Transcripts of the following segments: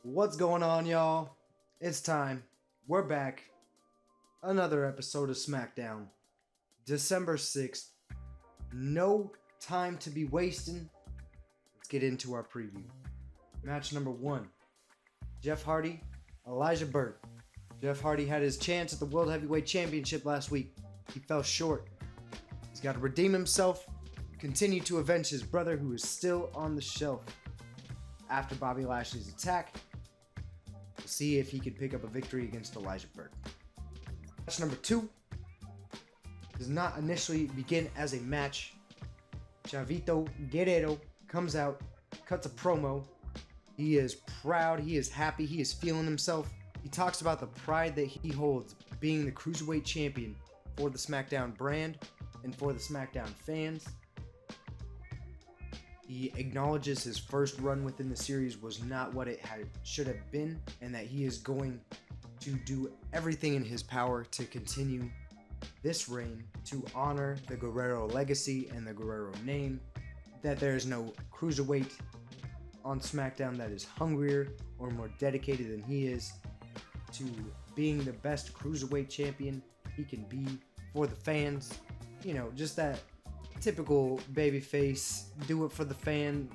What's going on, y'all? It's time. We're back. Another episode of Smackdown. December 6th. No time to be wasting. Let's get into our preview. Match number 1. Jeff Hardy, Elijah Burke. Jeff Hardy had his chance at the World Heavyweight Championship last week. He fell short. He's got to redeem himself, continue to avenge his brother who is still on the shelf. After Bobby Lashley's attack, we'll see if he can pick up a victory against Elijah Burke. Match number 2 does not initially begin as a match. Chavito Guerrero comes out, cuts a promo. He is proud, he is happy, he is feeling himself. He talks about the pride that he holds being the Cruiserweight Champion for the SmackDown brand and for the SmackDown fans. He acknowledges his first run within the series was not what it should have been, and that he is going to do everything in his power to continue this reign to honor the Guerrero legacy and the Guerrero name, that there is no Cruiserweight on SmackDown that is hungrier or more dedicated than he is to being the best Cruiserweight champion he can be for the fans. You know, just that typical babyface, do it for the fan,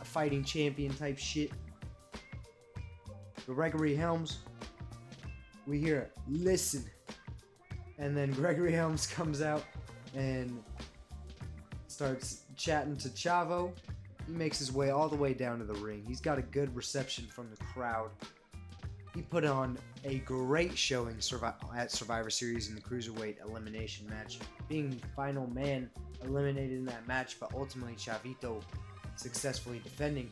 fighting champion type shit. Gregory Helms, we hear, listen. And then Gregory Helms comes out and starts chatting to Chavo. He makes his way all the way down to the ring. He's got a good reception from the crowd. He put on a great showing at Survivor Series in the Cruiserweight elimination match, being the final man eliminated in that match, but ultimately Chavito successfully defending.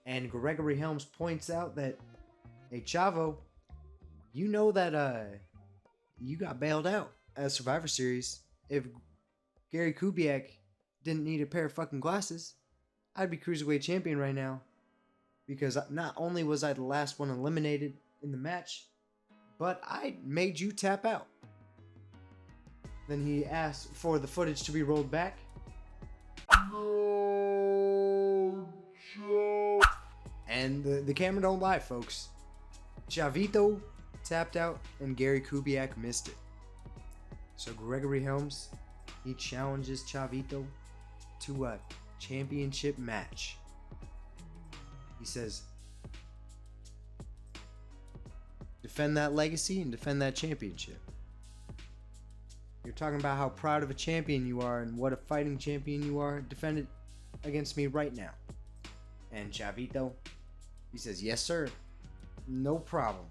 And Gregory Helms points out that, hey Chavo, you know that you got bailed out at Survivor Series. If Gary Kubiak didn't need a pair of fucking glasses, I'd be Cruiserweight champion right now. Because not only was I the last one eliminated in the match, but I made you tap out. Then he asked for the footage to be rolled back. And the camera don't lie, folks. Chavito tapped out and Gary Kubiak missed it. So Gregory Helms, he challenges Chavito to a championship match. He says, defend that legacy and defend that championship. You're talking about how proud of a champion you are and what a fighting champion you are. Defend it against me right now. And Chavito, he says, yes sir, no problem.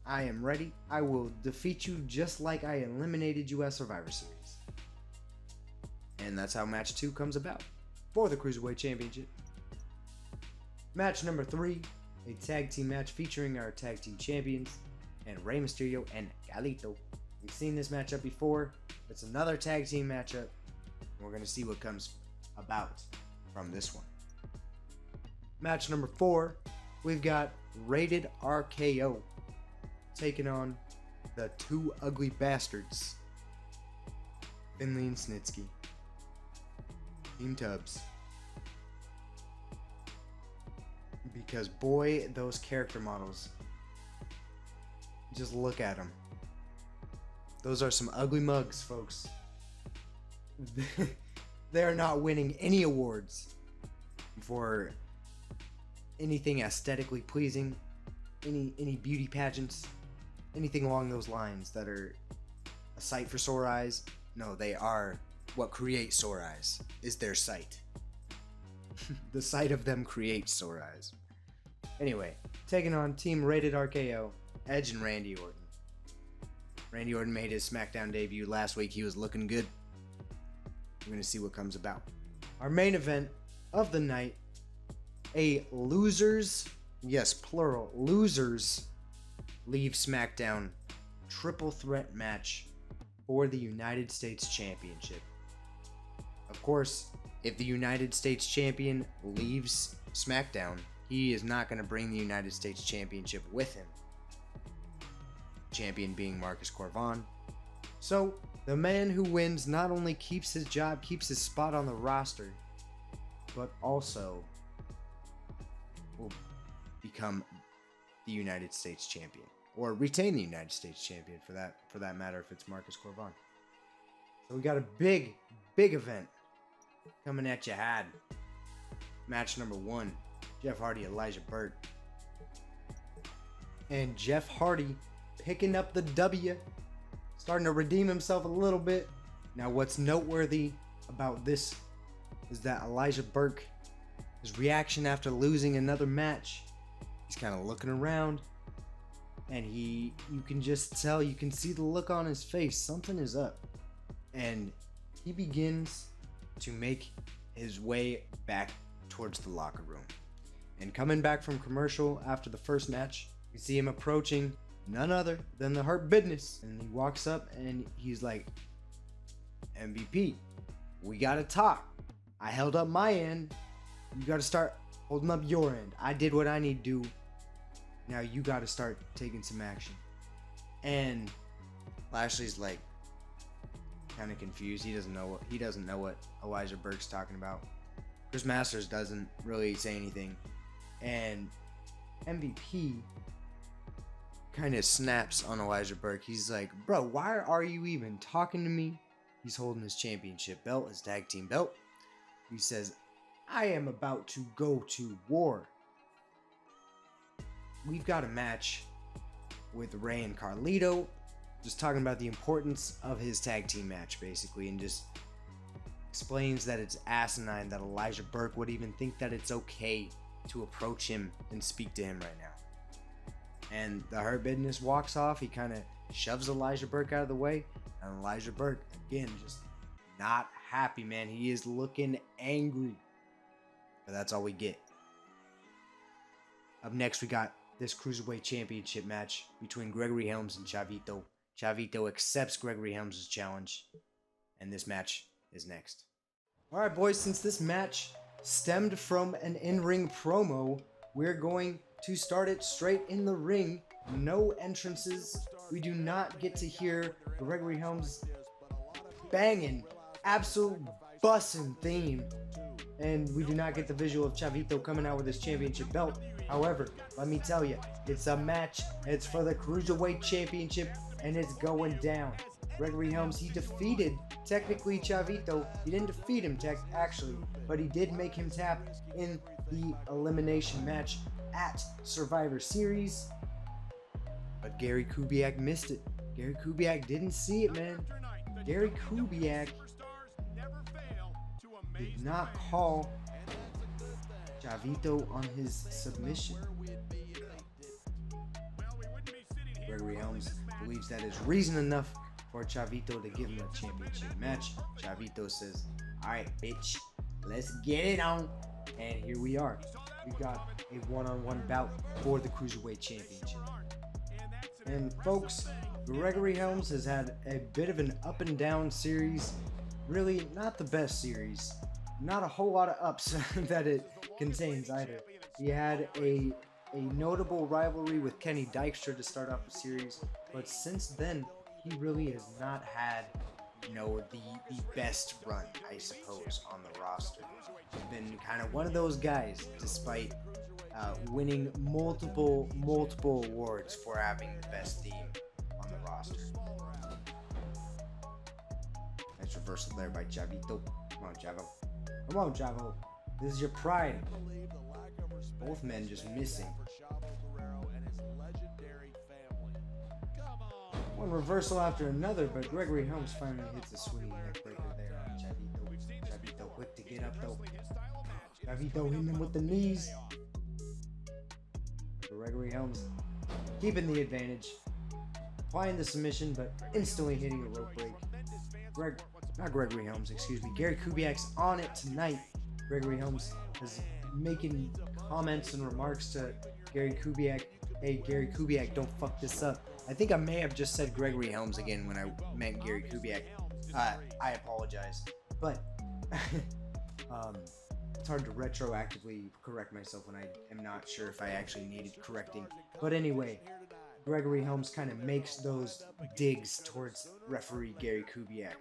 I am ready. I will defeat you just like I eliminated you at Survivor Series. And that's how match 2 comes about for the Cruiserweight Championship. Match number 3, a tag team match featuring our tag team champions and Rey Mysterio and Galito. We've seen this matchup before. It's another tag team matchup. We're going to see what comes about from this one. Match number 4, we've got Rated RKO taking on the two ugly bastards, Finley and Snitsky. Team Tubbs. Because boy, those character models, just look at them. Those are some ugly mugs, folks. They're not winning any awards for anything aesthetically pleasing, any beauty pageants, anything along those lines that are a sight for sore eyes. No, they are what creates sore eyes, is their sight. The sight of them creates sore eyes. Anyway, taking on Team Rated RKO, Edge and Randy Orton. Randy Orton made his SmackDown debut last week. He was looking good. We're going to see what comes about. Our main event of the night, a losers, yes, plural, losers leave SmackDown triple threat match for the United States Championship. Of course, if the United States Champion leaves SmackDown, he is not going to bring the United States Championship with him. Champion being Marcus Corvon. So, the man who wins not only keeps his job, keeps his spot on the roster, but also will become the United States champion, or retain the United States champion for that matter if it's Marcus Corvon. So we got a big event coming at you. Had match number 1, Jeff Hardy, Elijah Burke, and Jeff Hardy picking up the W, starting to redeem himself a little bit. Now what's noteworthy about this is that Elijah Burke, his reaction after losing another match, he's kind of looking around, and you can just tell, you can see the look on his face, something is up. And he begins to make his way back towards the locker room. And coming back from commercial after the first match, we see him approaching none other than the Hurt Business. And he walks up and he's like, MVP, we gotta talk. I held up my end. You gotta start holding up your end. I did what I need to do. Now you gotta start taking some action. And Lashley's like kind of confused. He doesn't know what Elijah Burke's talking about. Chris Masters doesn't really say anything. And MVP kind of snaps on Elijah Burke. He's like, bro, why are you even talking to me? He's holding his championship belt, his tag team belt. He says, I am about to go to war. We've got a match with Rey and Carlito, just talking about the importance of his tag team match, basically, and just explains that it's asinine that Elijah Burke would even think that it's okay to approach him and speak to him right now. And the Hurt Business walks off. He kind of shoves Elijah Burke out of the way, and Elijah Burke, again, just not happy, man. He is looking angry. But that's all we get. Up next, we got this Cruiserweight Championship match between Gregory Helms and Chavito. Chavito accepts Gregory Helms' challenge, and this match is next. Alright, boys, since this match stemmed from an in-ring promo, we're going to start it straight in the ring. No entrances. We do not get to hear Gregory Helms banging, absolute bussin' theme. And we do not get the visual of Chavito coming out with his championship belt. However, let me tell you, it's a match. It's for the Cruiserweight Championship, and it's going down. Gregory Helms, he defeated, technically, Chavito. He didn't defeat him, actually, but he did make him tap in the elimination match at Survivor Series. But Gary Kubiak missed it. Gary Kubiak didn't see it, man. Gary Kubiak did not call Chavito on his submission. Gregory Helms believes that is reason enough for Chavito to give him a championship match. Chavito says, alright, bitch, let's get it on. And here we are. We got a one-on-one bout for the Cruiserweight Championship. And folks, Gregory Helms has had a bit of an up and down series. Really not the best series. Not a whole lot of ups that it contains either. He had a notable rivalry with Kenny Dykstra to start off the series, but since then he really has not had, the best run, I suppose, on the roster. He's been kind of one of those guys, despite winning multiple awards for having the best theme on the roster. Nice reversal there by Chavito. Come on, Chavo. Come on, Chavo. This is your pride. Both men just missing. One reversal after another, but Gregory Helms finally hits a swinging neckbreaker there on Chavito. Chavito quick to get up though. Chavito hitting him with the knees. Gregory Helms keeping the advantage. Applying the submission, but instantly hitting a rope break. Gregory Helms, excuse me. Gary Kubiak's on it tonight. Gregory Helms is making comments and remarks to Gary Kubiak. Hey, Gary Kubiak, don't fuck this up. I think I may have just said Gregory Helms again when I meant Gary Kubiak. I apologize. But it's hard to retroactively correct myself when I am not sure if I actually needed correcting. But anyway, Gregory Helms kind of makes those digs towards referee Gary Kubiak.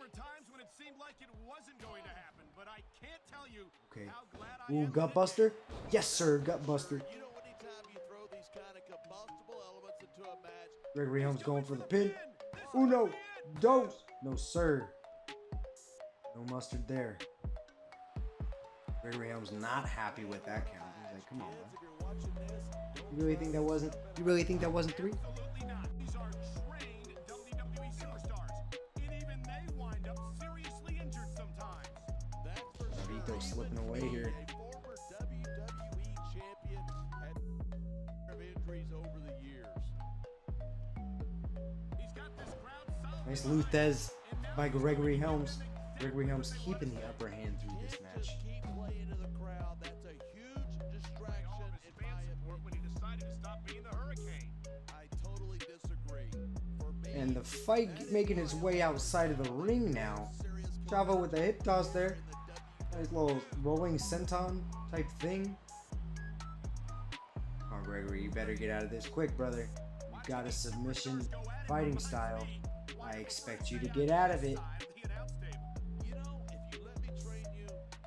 Okay. Ooh, Gutbuster? Yes, sir, Gutbuster. Gregory Helms going for the pin. Uno, dos. No, sir. No mustard there. Gregory Helms not happy with that count. He's like, come on, man. You really think that wasn't? You really think that wasn't 3? Absolutely not. These are trained WWE superstars, and even they wind up seriously injured sometimes. That's for Vito slipping away here. A former WWE champion had of injuries over the years. He's got this crowd solid. Nice Luthez by Gregory Helms. Gregory Helms keeping the upper hand through this match. Keep playing to the crowd. That's a huge distraction in my opinion. When he decided to stop being the Hurricane. I totally disagree. For me, And the fight making its way outside of the ring now. Chavo with the hip toss there. Nice little rolling senton type thing. Come on, Gregory, you better get out of this quick, brother. You got a submission fighting style. I expect you to get out of it. you know, if you let me train you,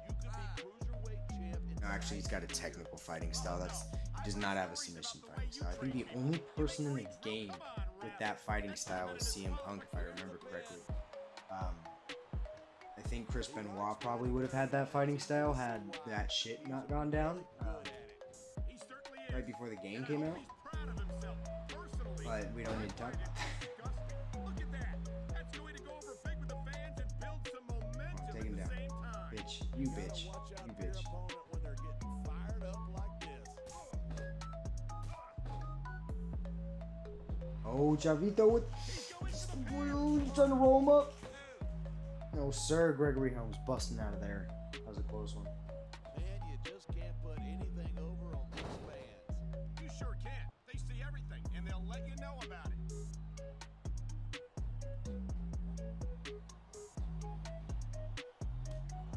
you could be cruiserweight champ. No, actually, he's got a technical fighting style. He does not have a submission fighting style. I think the only person in the game with that fighting style is CM Punk, if I remember correctly. I think Chris Benoit probably would have had that fighting style had that shit not gone down right before the game came out. But we don't need to talk about that. Look at that. That's going to go over big with the fans and build some momentum Take him at the down. same time. Bitch. You bitch. Watch out You for your bitch. opponent when they're getting fired up like this. Oh, Chavito with trying to roll him up. No, sir. Gregory Helms busting out of there. That was a close one. Man, you just can't put anything over on these fans. You sure can. They see everything, and they'll let you know about it.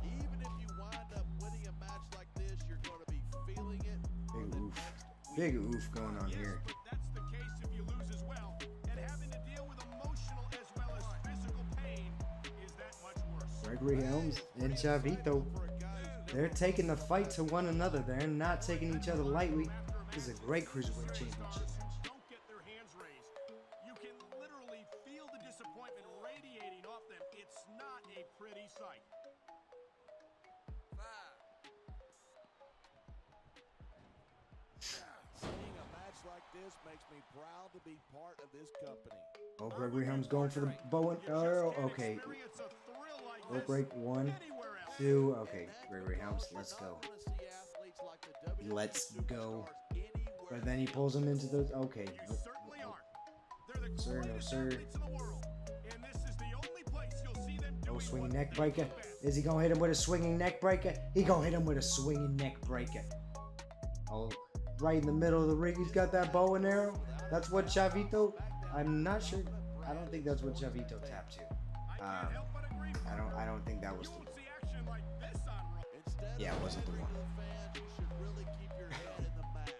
Even if you wind up winning a match like this, you're going to be feeling it. Big oof. Big oof going on here. But that's the case if you lose as well. And having to deal with emotional as well as physical pain is that much worse. Gregory Helms and Chavito. They're taking the fight to one another. They're not taking each other lightly. This is a great cruiserweight championship. Don't get their hands raised. You can literally feel the disappointment radiating off them. It's not a pretty sight. Seeing a match like this makes me proud to be part of this company. Oh, Gregory Helms going for the bow and arrow. Okay. Experience a thrill like Rope this break. 1, anywhere else. 2. Okay, Gregory Helms, let's go. I want to see athletes like the WWE Let's go. superstars anywhere. But then he pulls him into the. Okay. You certainly are. They're the Sir, no, greatest sir. athletes in the world, and this is the only place you'll see them No doing swinging what neck they breaker. do best. Is he gonna hit him with a swinging neck breaker? He gonna hit him with a swinging neck breaker. Oh, right in the middle of the ring, he's got that bow and arrow. That's what Chavito. I'm not sure. I don't think that's what Chavito tapped to. I can't help but agree. I don't think that was You the. won't see action like this on Raw. Instead Yeah, it of wasn't the cheering one. for the fans, you should really keep your head in the match.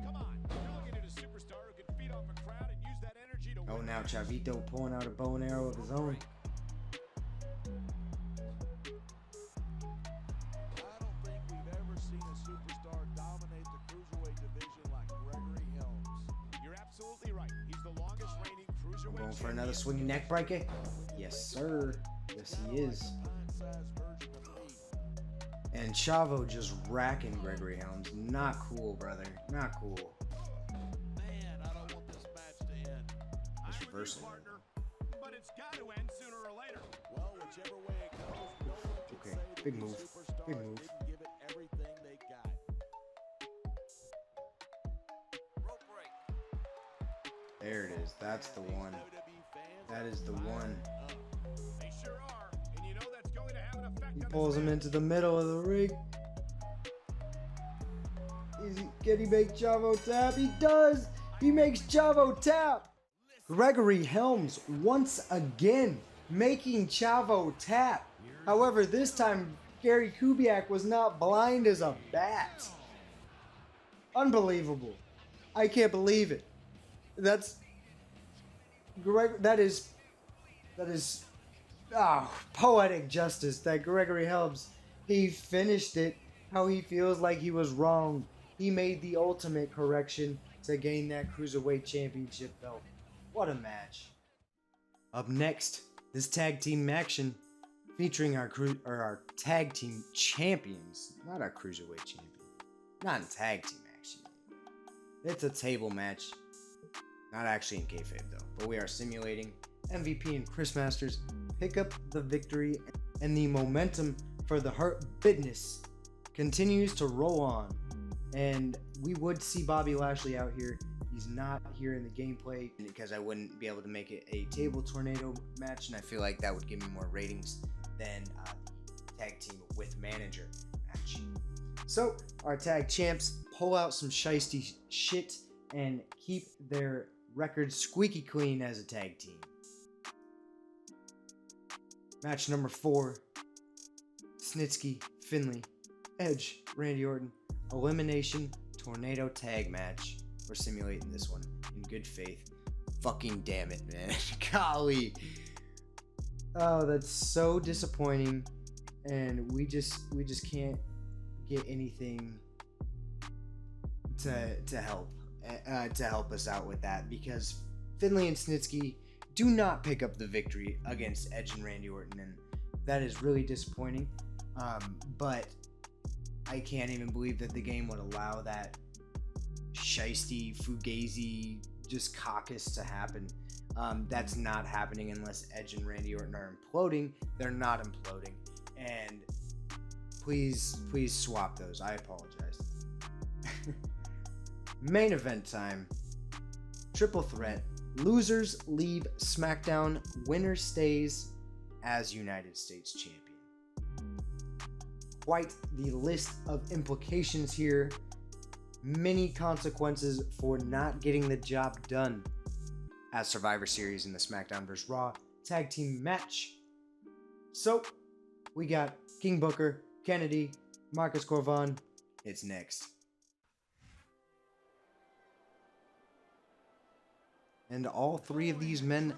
Come on, you're looking at a superstar who can feed off a crowd and use that energy to Oh, win. now Chavito pulling out a bow and arrow of his own. I don't think we've ever seen a superstar dominate the cruiserweight division like Gregory Helms. You're absolutely right. He's the longest reigning cruiserweight Going for another champion. swinging neck breaker. Yes, sir. Yes, he is. Nine-size version of me. And Chavo just racking Gregory Helms. Not cool, brother. Not cool. Man, I don't want this match to end. This I'm with you, reversal. partner, but it's got to end sooner or later. Well, whichever way it goes, no one can Okay, say that big these move. superstars Big move. didn't give it everything they got. Rope break. There it is. That's the one. WWE fans That are is the fired one. up. They sure are, and you know that's going to have an effect He on pulls the him fans. into the middle of the ring. Can he make Chavo tap? He does! He makes Chavo tap! Gregory Helms once again making Chavo tap. However, this time Gary Kubiak was not blind as a bat. Unbelievable. I can't believe it. That is poetic justice that Gregory Helms, he finished it how he feels like he was wrong. He made the ultimate correction to gain that Cruiserweight Championship belt. What a match. Up next, this tag team action featuring our tag team champions, not our cruiserweight champion. Not in tag team action. It's a table match. Not actually in kayfabe though, but we are simulating. MVP and Chris Masters pick up the victory, and the momentum for the Hurt Business continues to roll on. And we would see Bobby Lashley out here. He's not here in the gameplay because I wouldn't be able to make it a table tornado match, and I feel like that would give me more ratings than the tag team with manager match. So our tag champs pull out some shiesty shit and keep their record squeaky clean as a tag team. Match number 4, Snitsky, Finley, Edge, Randy Orton, elimination tornado tag match. We're simulating this one in good faith. Fucking damn it, man. Golly. Oh, that's so disappointing. And we just can't get anything to help us out with that, because Finley and Snitsky do not pick up the victory against Edge and Randy Orton, and that is really disappointing. But I can't even believe that the game would allow that shiesty, fugazi, just caucus to happen. That's not happening unless Edge and Randy Orton are imploding. They're not imploding, and please swap those. I apologize. Main event time. Triple threat. Losers leave SmackDown. Winner stays as United States Champion. Quite the list of implications here. Many consequences for not getting the job done at Survivor Series in the SmackDown vs. Raw tag team match. So, we got King Booker, Kennedy, Marcus Corvon. It's next. And all 3 of these men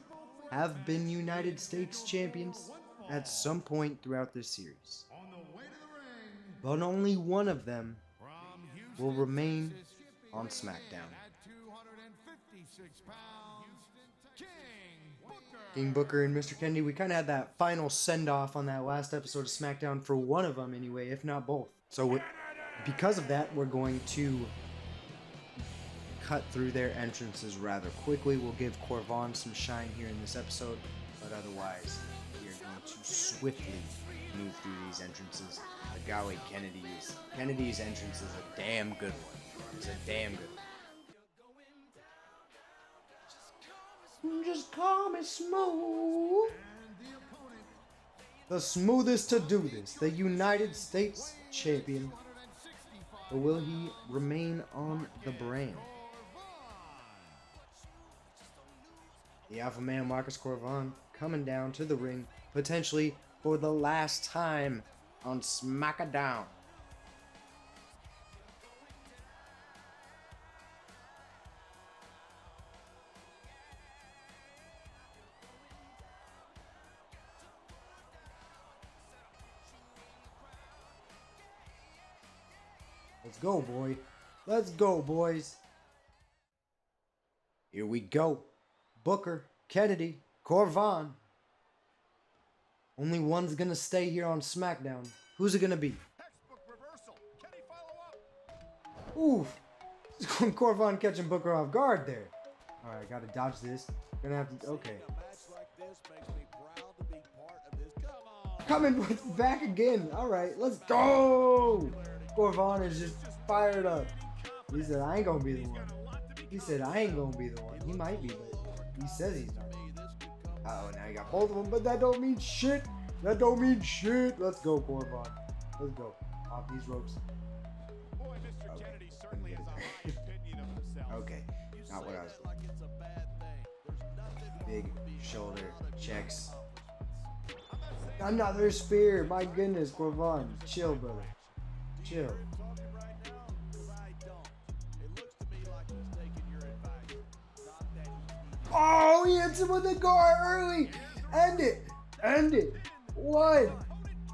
have been United States champions at some point throughout this series. But only one of them will remain on SmackDown. King Booker and Mr. Kennedy, we kind of had that final send-off on that last episode of SmackDown for one of them anyway, if not both. So because of that, we're going to cut through their entrances rather quickly. We'll give Corvon some shine here in this episode, but otherwise, we are going to swiftly move through these entrances. The golly, Kennedy's entrance is a damn good one. It's a damn good one. Just call me smooth. The smoothest to do this, the United States champion. But will he remain on the brand? The Alpha Man Marcus Corvon coming down to the ring, potentially for the last time on Smackdown. Let's go, boy. Let's go, boys. Here we go. Booker, Kennedy, Corvon. Only one's gonna stay here on SmackDown. Who's it gonna be? Textbook reversal. Can he follow up? Oof. Corvon catching Booker off guard there. Alright, gotta dodge this. Gonna have to. Okay. A match like this makes me proud to be part of this. Come on. Coming back again. Alright, let's go. Corvon is just fired up. He said, I ain't gonna be the one. He said, I ain't gonna be the one. He might be, but he says he's not. Uh-oh, now you got both of them, but that don't mean shit. That don't mean shit. Let's go, Corvon. Let's go. Off these ropes. Boy, Mr. Okay. Kennedy certainly has a high opinion of himself. Okay, not what I was Like it's a bad thing. There's nothing Big wrong with being shoulder proud of checks. accomplishments. Another spear. My goodness, Corvon. Chill, brother. Chill. Talking right now, 'cause I don't. It looks to me like he's taking your advice. Not that he Oh, he hits him with the guard early. End it. End it. 1,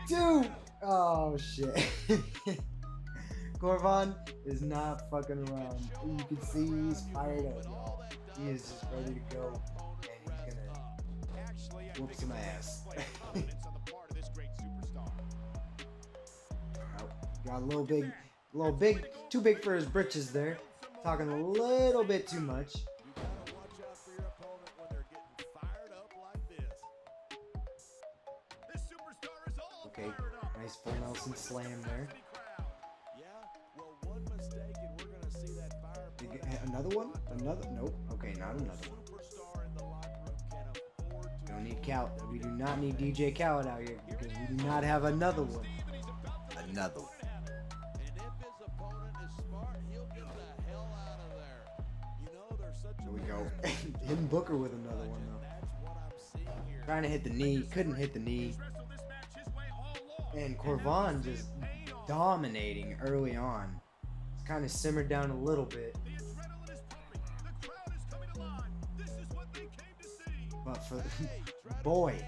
2. Oh, shit. Corvon is not fucking around. You can see he's fired up, y'all. He is just ready to go, and he's gonna whoop some ass. Got a little big, too big for his britches there. Talking a little bit too much. You gotta watch out for your opponent when they're getting fired up like this. This superstar is all Okay, fired up. nice full Nelson slam there. Yeah, well, one mistake and we're gonna see that fire. Another one? Nope. Okay, not another one. Superstar in the locker room can afford to. Don't need Khaled. We do not need DJ Khaled out here because we do not have another one. Another one. And if his opponent is smart, he'll get the hell out of there. You know, there's such There a we go. Hitting Booker with another one though. That's what I'm seeing here. Trying to hit the knee, couldn't hit the knee. And Corvan just dominating early on. It's kind of simmered down a little bit. But for boy,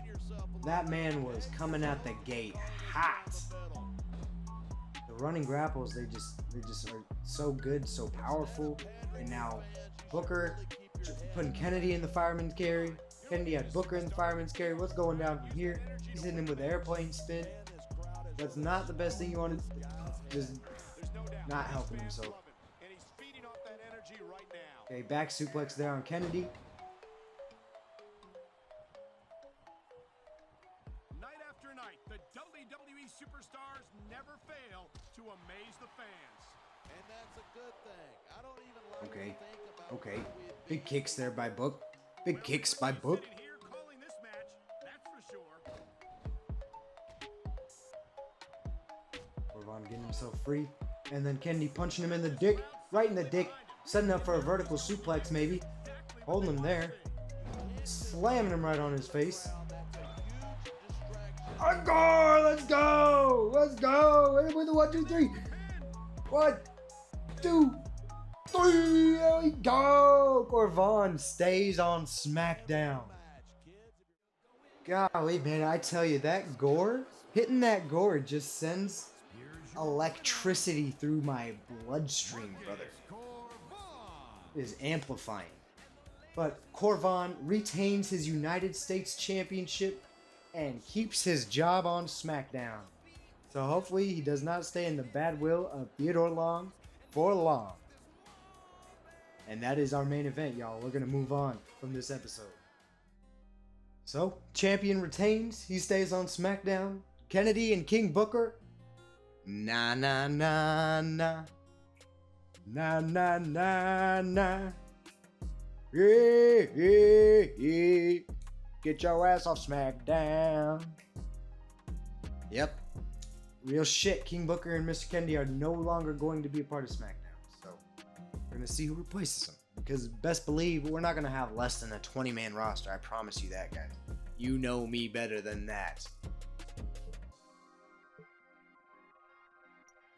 that man was coming at the gate hot. The running grapples, they just are so good, so powerful. And now Booker putting Kennedy in the fireman's carry. Kennedy had Booker in the fireman's carry. What's going down from here? He's hitting him with the airplane spin. That's not the best thing you want to. Just not helping himself. Okay, back suplex there on Kennedy. Night after night, the WWE superstars never fail to amaze the fans. And that's a good thing. I don't even like Okay, to think about okay. what we'd Big kicks there by Book. Big kicks by Book. Sitting here calling this match, that's for sure. Corvan getting himself free. And then Kennedy punching him in the dick. Right in the dick. Setting up for a vertical suplex maybe. Holding him there. Slamming him right on his face. Encore! Let's go! Let's go! With the 1, 2, 3. 1, 2, 3. There we go! Corvan stays on SmackDown. Golly, man, I tell you, that gore, hitting that gore just sends electricity through my bloodstream, brother. It is amplifying. But Corvan retains his United States Championship and keeps his job on SmackDown. So hopefully he does not stay in the bad will of Theodore Long for long. And that is our main event, y'all. We're going to move on from this episode. So, champion retains. He stays on SmackDown. Kennedy and King Booker. Nah, nah, nah, nah. Nah, nah, nah, nah. Yeah, yeah, yeah. Get your ass off SmackDown. Yep. Real shit. King Booker and Mr. Kennedy are no longer going to be a part of SmackDown. So, we're going to see who replaces them. Because best believe we're not going to have less than a 20-man roster. I promise you that, guys. You know me better than that.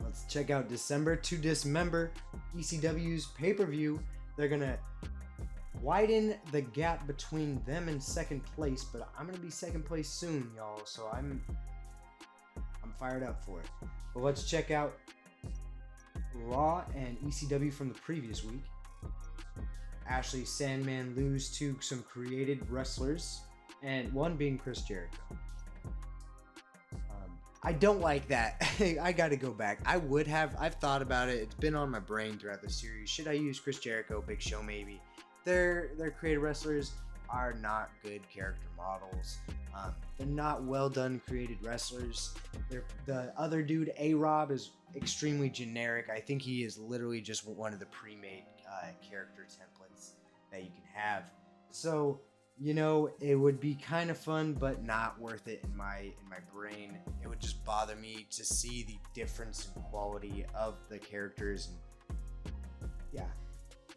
Let's check out December to Dismember, ECW's pay-per-view. They're going to widen the gap between them and second place, but I'm going to be second place soon, y'all. So I'm fired up for it. But let's check out Raw and ECW from the previous week. Ashley Sandman lose to some created wrestlers, and one being Chris Jericho. I don't like that. I gotta go back. I've thought about it. It's been on my brain throughout the series. Should I use Chris Jericho, Big Show maybe? Their creative wrestlers are not good character models. They're not well done created wrestlers. The other dude, A-Rob, is extremely generic. I think he is literally just one of the pre-made character templates that you can have. So, you know, it would be kind of fun, but not worth it in my brain. It would just bother me to see the difference in quality of the characters. And yeah,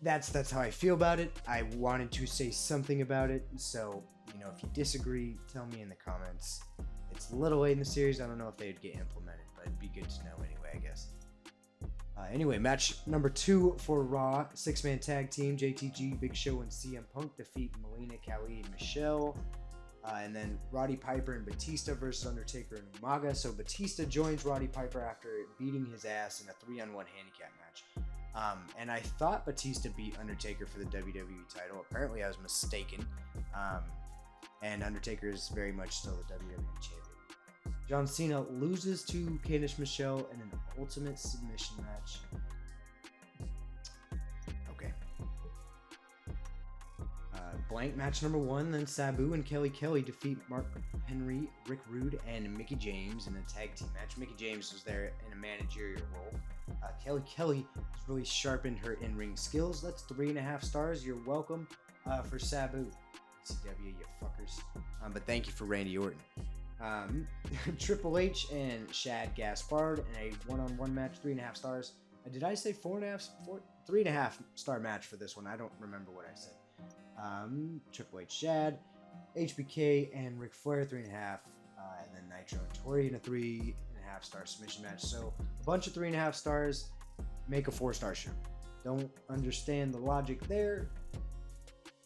that's how I feel about it. I wanted to say something about it. So, you know, if you disagree, tell me in the comments. It's a little late in the series. I don't know if they'd get implemented, but it'd be good to know anyway, I guess. Anyway, match number 2 for Raw. 6-man tag team. JTG, Big Show, and CM Punk defeat Melina, Khali, and Michelle. And then Roddy Piper and Batista versus Undertaker and Umaga. So Batista joins Roddy Piper after beating his ass in a 3-on-1 handicap match. And I thought Batista beat Undertaker for the WWE title. Apparently I was mistaken. And Undertaker is very much still the WWE champion. John Cena loses to Candice Michelle in an ultimate submission match. Okay. Blank match number 1. Then Sabu and Kelly Kelly defeat Mark Henry, Rick Rude, and Mickie James in a tag team match. Mickie James was there in a managerial role. Kelly Kelly has really sharpened her in-ring skills. That's 3.5 stars. You're welcome for Sabu. CW, you fuckers. But thank you for Randy Orton. Triple H and Shad Gaspard in a one-on-one match, 3.5 stars. Did I say 3.5 star match for this one? I don't remember what I said. Triple H, Shad, HBK, and Ric Flair, 3.5. And then Nitro and Tori in a 3.5 star submission match. So a bunch of 3.5 stars make a 4-star show. Don't understand the logic there.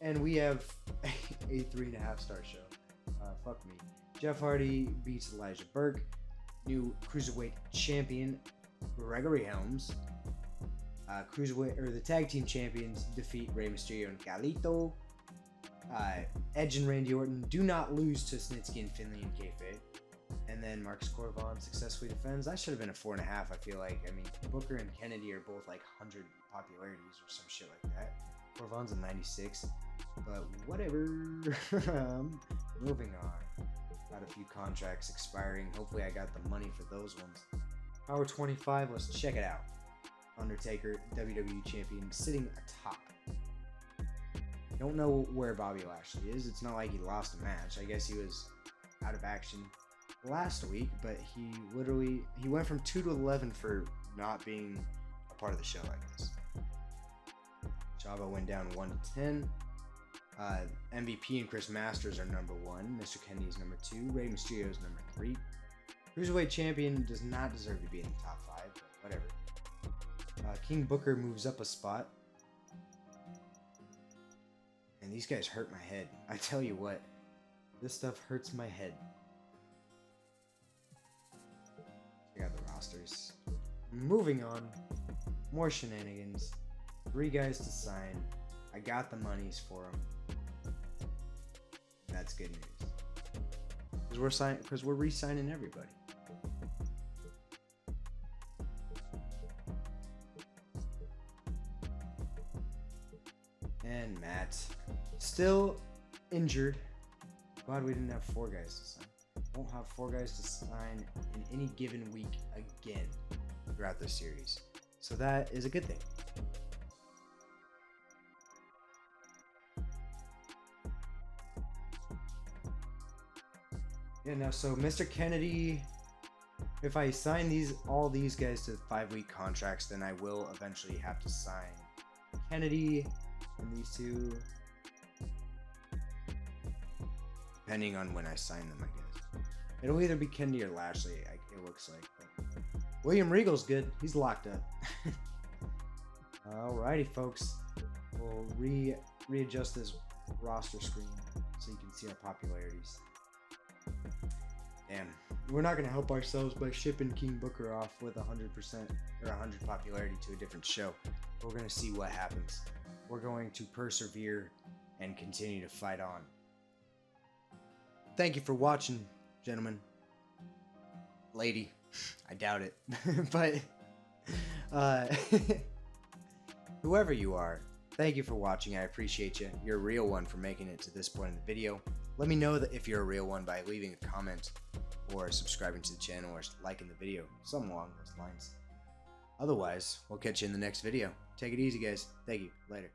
And we have a 3.5 star show. Fuck me. Jeff Hardy beats Elijah Burke. New Cruiserweight Champion Gregory Helms. The Tag Team Champions defeat Rey Mysterio and Galito. Edge and Randy Orton do not lose to Snitsky and Finlay and Kayfabe. And then Marcus Corvon successfully defends. That should have been a 4.5, I feel like. I mean, Booker and Kennedy are both like 100 popularities or some shit like that. Corvon's a 96. But whatever. Moving on. Got a few contracts expiring. Hopefully I got the money for those ones. Power 25, let's check it out. Undertaker, WWE Champion, sitting atop. Don't know where Bobby Lashley is. It's not like he lost a match. I guess he was out of action last week, but he went from 2 to 11 for not being a part of the show, I guess. Chavo went down 1 to 10. MVP and Chris Masters are number 1. Mr. Kennedy is number 2. Rey Mysterio is number 3. Cruiserweight Champion does not deserve to be in the top 5, but whatever. King Booker moves up a spot. And these guys hurt my head. I tell you what, this stuff hurts my head. I got the rosters. Moving on. More shenanigans. 3 guys to sign. I got the monies for them. That's good news. Because we're re-signing everybody. And Matt, still injured. Glad we didn't have 4 guys to sign. Won't have 4 guys to sign in any given week again throughout this series. So that is a good thing. Yeah, no, so Mr. Kennedy, if I sign all these guys to 5-week contracts, then I will eventually have to sign Kennedy and these 2. Depending on when I sign them, I guess. It'll either be Kennedy or Lashley, it looks like. But William Regal's good. He's locked up. Alrighty, folks. We'll readjust this roster screen so you can see our popularities. Damn, we're not going to help ourselves by shipping King Booker off with 100% or 100 popularity to a different show. We're going to see what happens. We're going to persevere and continue to fight on. Thank you for watching, gentlemen. Lady, I doubt it. But whoever you are, thank you for watching. I appreciate you. You're a real one for making it to this point in the video. Let me know that if you're a real one by leaving a comment or subscribing to the channel or liking the video, something along those lines. Otherwise, we'll catch you in the next video. Take it easy, guys. Thank you. Later.